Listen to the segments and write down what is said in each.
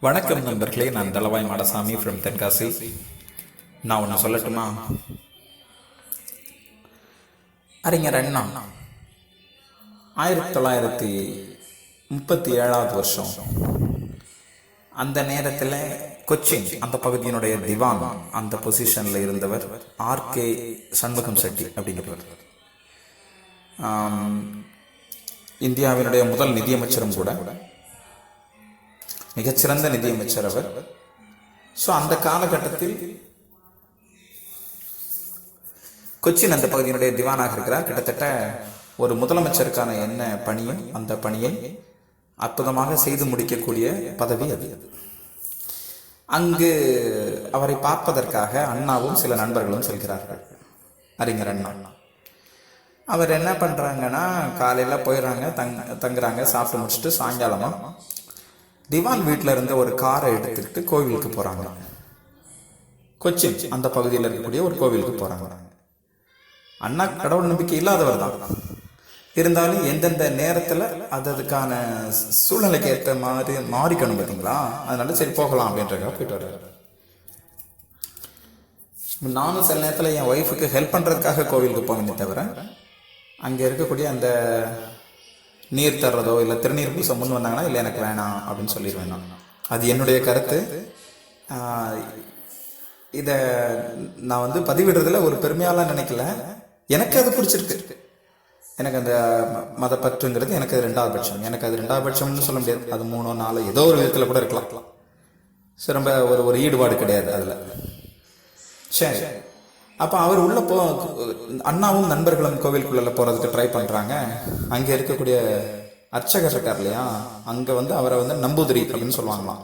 வணக்கம் நண்பர்களே, நான் தளவாய் மாடசாமி ஃப்ரம் தென்காசி. நான் ஒன்று சொல்லட்டுமா? அறிஞர் அண்ணா 1937 வருஷம் அந்த நேரத்தில் கொச்சின் அந்த பகுதியினுடைய திவான் அந்த பொசிஷனில் இருந்தவர் ஆர்கே சண்முகம் செட்டி அப்படிங்கிறவர். இந்தியாவினுடைய முதல் நிதியமைச்சரும் கூட, மிகச்சிறந்த நிதியமைச்சர் அவர். ஸோ அந்த காலகட்டத்தில் கொச்சின் அந்த பகுதியினுடைய திவானாக இருக்கிறார். கிட்டத்தட்ட ஒரு முதலமைச்சருக்கான என்ன பணியோ அந்த பணியை அற்புதமாக செய்து முடிக்கக்கூடிய பதவி அது. அங்கு அவரை பார்ப்பதற்காக அண்ணாவும் சில நண்பர்களும் செல்கிறார்கள். அறிஞர் அண்ணா அவர் என்ன பண்றாங்கன்னா, காலையில போயிடுறாங்க, தங்குறாங்க, சாப்பிட்டு முடிச்சுட்டு சாயங்காலமா திவான் வீட்டில் இருந்த ஒரு காரை எடுத்துக்கிட்டு கோவிலுக்கு போறாங்க. கொச்சின் அந்த பகுதியில் இருக்கக்கூடிய ஒரு கோவிலுக்கு போறாங்க. அண்ணா கடவுள் நம்பிக்கை இல்லாதவர் தான், இருந்தாலும் எந்தெந்த நேரத்தில் அதுக்கான சூழ்நிலைக்கு ஏற்ற மாதிரி மாறிக்கணும் பார்த்தீங்களா, அதனால சரி போகலாம் அப்படின்றக்காக போயிட்டு வர்றாரு. நானும் சில நேரத்தில் என் ஒய்ஃபுக்கு ஹெல்ப் பண்ணுறதுக்காக கோவிலுக்கு போவேனே தவிர, அங்கே இருக்கக்கூடிய அந்த நீர் தர்றதோ இல்லை திருநீர் பூச முன் வந்தாங்கன்னா இல்லை எனக்கு வேணாம் அப்படின்னு சொல்லிடுவேன் நான். அது என்னுடைய கருத்து. இதை நான் பதிவிடுறதுல ஒரு பெருமையாலாம் நினைக்கல. எனக்கு அது பிடிச்சிருக்கு. எனக்கு அந்த மதப்பற்றுங்கிறது எனக்கு அது ரெண்டாவது பட்சம். எனக்கு அது ரெண்டாவது பட்சம்னு சொல்ல முடியாது, அது 3 4 ஏதோ ஒரு விதத்தில் கூட இருக்கலாம். ஸோ ரொம்ப ஒரு ஈடுபாடு கிடையாது அதில். சரி, அப்போ அவர் உள்ள அண்ணாவும் நண்பர்களும் கோவிலுக்குள்ள போறதுக்கு ட்ரை பண்றாங்க. அங்கே இருக்கக்கூடிய அர்ச்சகர் இருக்கார் இல்லையா, அங்க அவரை நம்பூதிரி அப்படின்னு சொல்லுவாங்களாம்.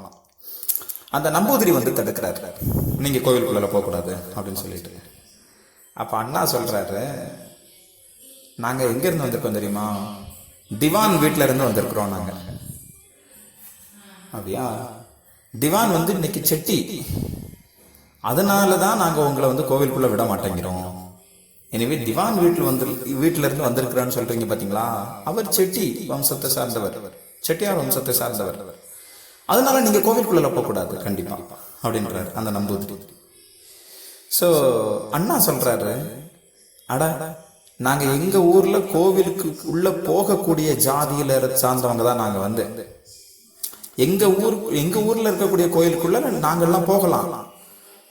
அந்த நம்பூதிரி தடுக்கிறாரு, நீங்க கோவிலுக்குள்ள போகக்கூடாது அப்படின்னு சொல்லிட்டு. அப்ப அண்ணா சொல்றாரு, நாங்க எங்க இருந்து வந்திருக்கோம் தெரியுமா? திவான் வீட்டுல இருந்து வந்திருக்கிறோம் நாங்க. அப்படியா? திவான் இன்னைக்கு செட்டி, அதனாலதான் நாங்க உங்களை கோவிலுக்குள்ள விட மாட்டேங்கிறோம். எனவே திவான் வீட்டுல இருந்து வந்திருக்கிறான்னு சொல்றீங்க பாத்தீங்களா, அவர் செட்டி வம்சத்தை சார்ந்தவர், செட்டியார் வம்சத்தை சார்ந்தவர், அதனால நீங்க கோவிலுக்குள்ள போக கூடாது கண்டிப்பா அப்படின்றாரு அந்த நம்பூதிரி. சோ அண்ணா சொல்றாரு, அட நாங்க எங்க ஊர்ல கோவிலுக்கு உள்ள போகக்கூடிய ஜாதியில சார்ந்தவங்க தான் நாங்க எங்க ஊர்ல இருக்கக்கூடிய கோயிலுக்குள்ள நாங்கெல்லாம் போகலாம்.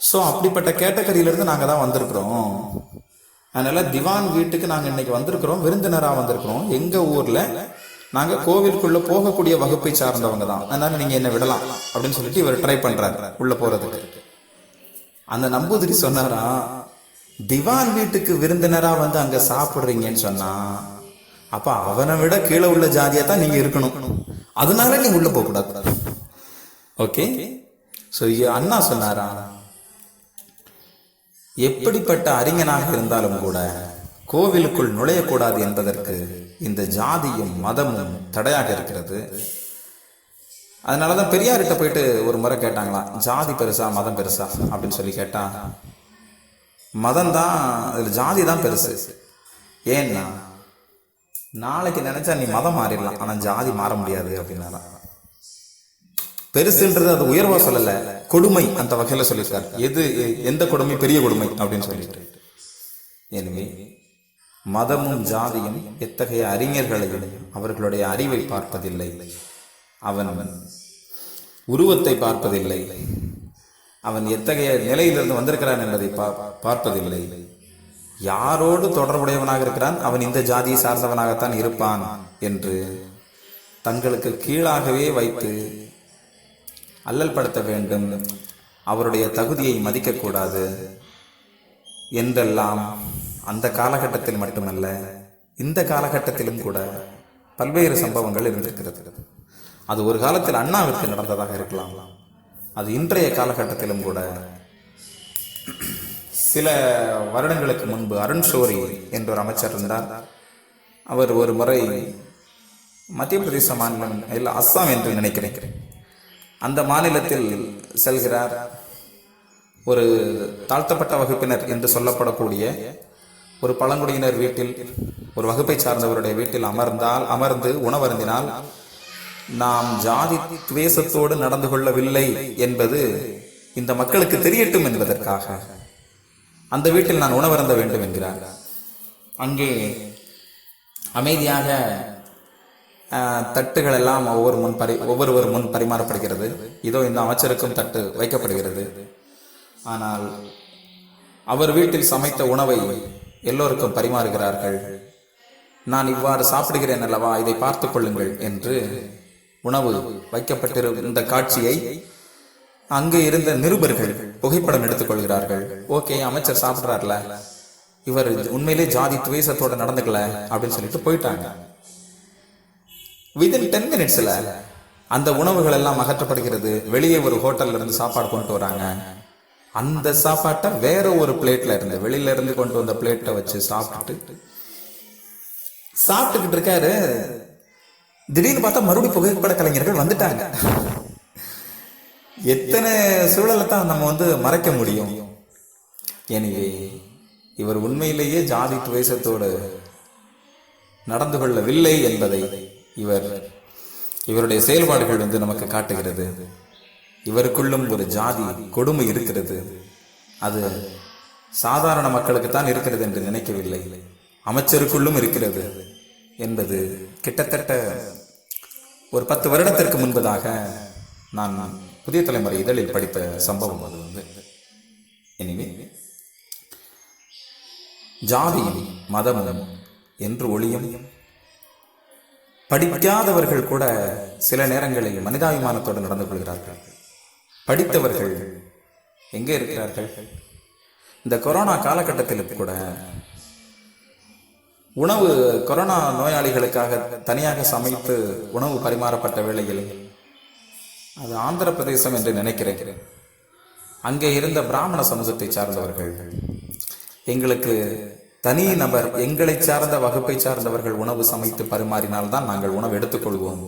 ஸோ அப்படிப்பட்ட கேட்டகரியிலிருந்து நாங்கள் தான் வந்திருக்கிறோம். அதனால திவான் வீட்டுக்கு நாங்கள் இன்னைக்கு வந்திருக்கிறோம், விருந்தினராக வந்திருக்கிறோம். எங்கள் ஊரில் நாங்கள் கோவிலுக்குள்ள போகக்கூடிய வகுப்பை சார்ந்தவங்க தான், அதனால நீங்கள் என்ன விடலாம் அப்படின்னு சொல்லிட்டு இவர் ட்ரை பண்ணுறாரு உள்ள போகிறதுக்கு. அந்த நம்பூதிரி சொன்னாரா, திவான் வீட்டுக்கு விருந்தினராக அங்கே சாப்பிட்றீங்கன்னு சொன்னா அப்போ அவனை விட கீழே உள்ள ஜாதியாக தான் நீங்கள் இருக்கணும், அதனால நீங்க உள்ள போகக்கூடாது. ஓகே. ஸோ அண்ணா சொன்னாரா, எப்படிப்பட்ட அறிஞனாக இருந்தாலும் கூட கோவிலுக்குள் நுழையக்கூடாது என்பதற்கு இந்த ஜாதியும் மதமும் தடையாக இருக்கிறது. அதனாலதான் பெரியார்கிட்ட போயிட்டு ஒரு முறை கேட்டாங்களாம், ஜாதி பெருசா மதம் பெருசா அப்படின்னு சொல்லி கேட்டா, மதம் தான், அதுல ஜாதி தான் பெருசு. ஏன்னா நாளைக்கு நினைச்சா நீ மதம் மாறிடலாம், ஆனா ஜாதி மாற முடியாது அப்படின்னா. பெருசுன்றது அது உயர்வா சொல்லல, கொடுமை அந்த வகையில சொல்லியிருக்காரு. எந்த கொடுமை பெரிய கொடுமை அப்படின்னு சொல்லிட்டு. எனவே மதமும் ஜாதியும் எத்தகைய அறிஞர்களையும் அவர்களுடைய அறிவை பார்ப்பதில்லை, அவன் உருவத்தை பார்ப்பதில்லை, அவன் எத்தகைய நிலையிலிருந்து வந்திருக்கிறான் என்பதை பார்ப்பதில்லை. யாரோடு தொடர்புடையவனாக இருக்கிறான், அவன் இந்த ஜாதியை சார்ந்தவனாகத்தான் இருப்பான் என்று தங்களுக்கு கீழாகவே வைத்து அல்லல் படுத்த வேண்டும், அவருடைய தகுதியை மதிக்கக்கூடாது என்றெல்லாம் அந்த காலகட்டத்தில் மட்டுமல்ல இந்த காலகட்டத்திலும் கூட பல்வேறு சம்பவங்கள் இருந்திருக்கிறது. அது ஒரு காலத்தில் அண்ணாவிற்கு நடந்ததாக இருக்கலாம், அது இன்றைய காலகட்டத்திலும் கூட. சில வருடங்களுக்கு முன்பு அருண் ஷோரி என்ற ஒரு அமைச்சர் இருந்தார். அவர் ஒரு முறை மத்திய பிரதேச மாநிலம் இல்லை அஸ்ஸாம் என்று நினைக்கிறேன், அந்த மாநிலத்தில் செல்கிறார். ஒரு தாழ்த்தப்பட்ட வகுப்பினர் என்று சொல்லப்படக்கூடிய ஒரு பழங்குடியினர் வீட்டில், ஒரு வகுப்பை சார்ந்தவருடைய வீட்டில் அமர்ந்து உணவருந்தினால் நாம் ஜாதி துவேஷத்தோடு நடந்து கொள்ளவில்லை என்பது இந்த மக்களுக்கு தெரியட்டும் என்பதற்காக அந்த வீட்டில் நான் உணவருந்த வேண்டும் என்கிறார். அங்கே அமைதியாக தட்டுகள் எல்லாம் ஒவ்வொருவர் முன் பரிமாறப்படுகிறது. இதோ இந்த அமைச்சருக்கும் தட்டு வைக்கப்படுகிறது. ஆனால் அவர் வீட்டில் சமைத்த உணவை எல்லோருக்கும் பரிமாறுகிறார்கள். நான் இவ்வாறு சாப்பிடுகிறேன் அல்லவா, இதை பார்த்துக் கொள்ளுங்கள் என்று உணவு வைக்கப்பட்டிருந்த காட்சியை அங்கே இருந்த நிருபர்கள் புகைப்படம் எடுத்துக் கொள்கிறார்கள். ஓகே, அமைச்சர் சாப்பிடுறாருல, இவர் உண்மையிலே ஜாதி துவேஷத்தோட நடந்துக்கல அப்படின்னு சொல்லிட்டு போயிட்டாங்க. வித்தின் 10 minutesல அந்த உணவுகள் எல்லாம் அகற்றப்படுகிறது. வெளியே ஒரு ஹோட்டல்ல இருந்து சாப்பாடு கொண்டு வராங்க. அந்த சாப்பாட்டை வேற ஒரு பிளேட்ல இருந்து வெளியில இருந்து கொண்டு வந்த பிளேட்டை வச்சு சாப்பிட்டுக்கிட்டு இருக்காரு. திடீர்னு பார்த்தா மறுபடியும் புகைப்பட கலைஞர்கள் வந்துட்டாங்க. எத்தனை சூழலை தான் நம்ம மறைக்க முடியும்? எனவே இவர் உண்மையிலேயே ஜாதி துவேஷத்தோடு நடந்து கொள்ளவில்லை என்பதை இவருடைய செயல்பாடுகள் நமக்கு காட்டுகிறது. இவருக்குள்ளும் ஒரு ஜாதி கொடுமை இருக்கிறது. அது சாதாரண மக்களுக்கு தான் இருக்கிறது என்று நினைக்கவில்லை, அமைச்சருக்குள்ளும் இருக்கிறது என்பது கிட்டத்தட்ட ஒரு 10 வருடத்திற்கு முன்பதாக நான் புதிய தலைமுறை இதழில் படித்த சம்பவம். அது எனவே ஜாதியும் மதமும் என்று ஒளியும் படிக்காதவர்கள் கூட சில நேரங்களில் மனிதாபிமானத்தோடு நடந்து கொள்கிறார்கள். படித்தவர்கள் எங்கே இருக்கிறார்கள்? இந்த கொரோனா காலகட்டத்தில் கூட உணவு கொரோனா நோயாளிகளுக்காக தனியாக சமைத்து உணவு பரிமாறப்பட்ட வேளையில், அது ஆந்திர பிரதேசம் என்று நினைக்கிறேன், அங்கே இருந்த பிராமண சமூகத்தை சார்ந்தவர்கள் எங்களுக்கு தனி நபர் எங்களை சார்ந்த வகுப்பை சார்ந்தவர்கள் உணவு சமைத்து பரிமாறினால்தான் நாங்கள் உணவு எடுத்துக்கொள்வோம்.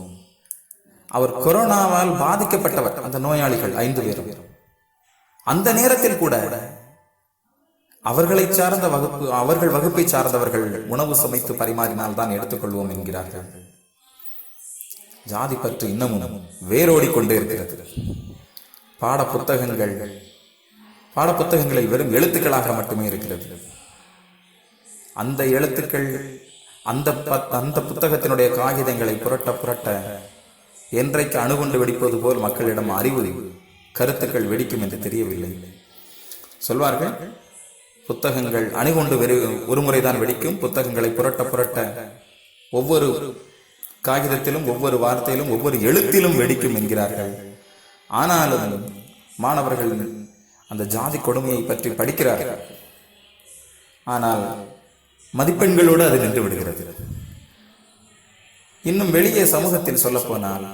அவர் கொரோனாவால் பாதிக்கப்பட்டவர், அந்த நோயாளிகள் 5 பேரும். அந்த நேரத்தில் கூட அவர்களை சார்ந்த அவர்கள் வகுப்பை சார்ந்தவர்கள் உணவு சமைத்து பரிமாறினால் தான் எடுத்துக்கொள்வோம் என்கிறார்கள். ஜாதி பற்று இன்னமும் வேரோடிக்கொண்டே இருக்கிறது. பாடப்புத்தகங்களில் வெறும் எழுத்துக்களாக மட்டுமே இருக்கிறது. அந்த எழுத்துக்கள் அந்த புத்தகத்தினுடைய காகிதங்களை புரட்ட என்றைக்கு அணுகுண்டு வெடிப்பது போல் மக்களிடம் அறிவு கருத்துக்கள் வெடிக்கும் என்று தெரியவில்லை. சொல்வார்கள், புத்தகங்கள் அணுகுண்டு ஒரு முறைதான் வெடிக்கும், புத்தகங்களை புரட்ட ஒவ்வொரு காகிதத்திலும் ஒவ்வொரு வார்த்தையிலும் ஒவ்வொரு எழுத்திலும் வெடிக்கும் என்கிறார்கள். ஆனாலும் மாணவர்கள் அந்த ஜாதி கொடுமையை பற்றி படிக்கிறார்கள். ஆனால் மதிப்பெண்களோடு அது நின்று விடுகிறது. இன்னும் வெளியே சமூகத்தில் சொல்ல போனால்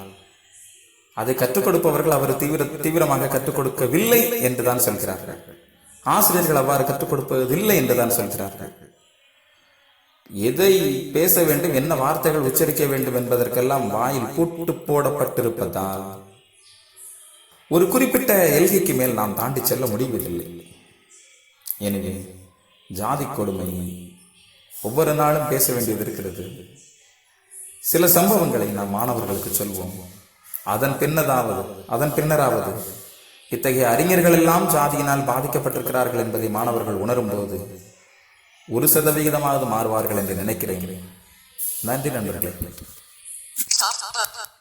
அதை கற்றுக் கொடுப்பவர்கள் அவர் தீவிரமாக கற்றுக் கொடுக்கவில்லை என்றுதான் சொல்கிறார்கள். ஆசிரியர்கள் அவ்வாறு கற்றுக் கொடுப்பதில்லை என்றுதான் சொல்கிறார்கள். எதை பேச வேண்டும், என்ன வார்த்தைகள் உச்சரிக்க வேண்டும் என்பதற்கெல்லாம் வாயில் பூட்டு போடப்பட்டிருப்பதால் ஒரு குறிப்பிட்ட எல்கைக்கு மேல் நாம் தாண்டி செல்ல முடிவதில்லை. எனவே ஜாதி கொடுமை ஒவ்வொரு நாளும் பேச வேண்டியது இருக்கிறது. சில சம்பவங்களை நாம் மாணவர்களுக்கு சொல்வோம். அதன் பின்னராவது இத்தகைய அறிஞர்கள் எல்லாம் ஜாதியினால் பாதிக்கப்பட்டிருக்கிறார்கள் என்பதை மாணவர்கள் உணரும் போது 1% மாறுவார்கள் என்று நினைக்கிறேன். நன்றி நண்பர்களே.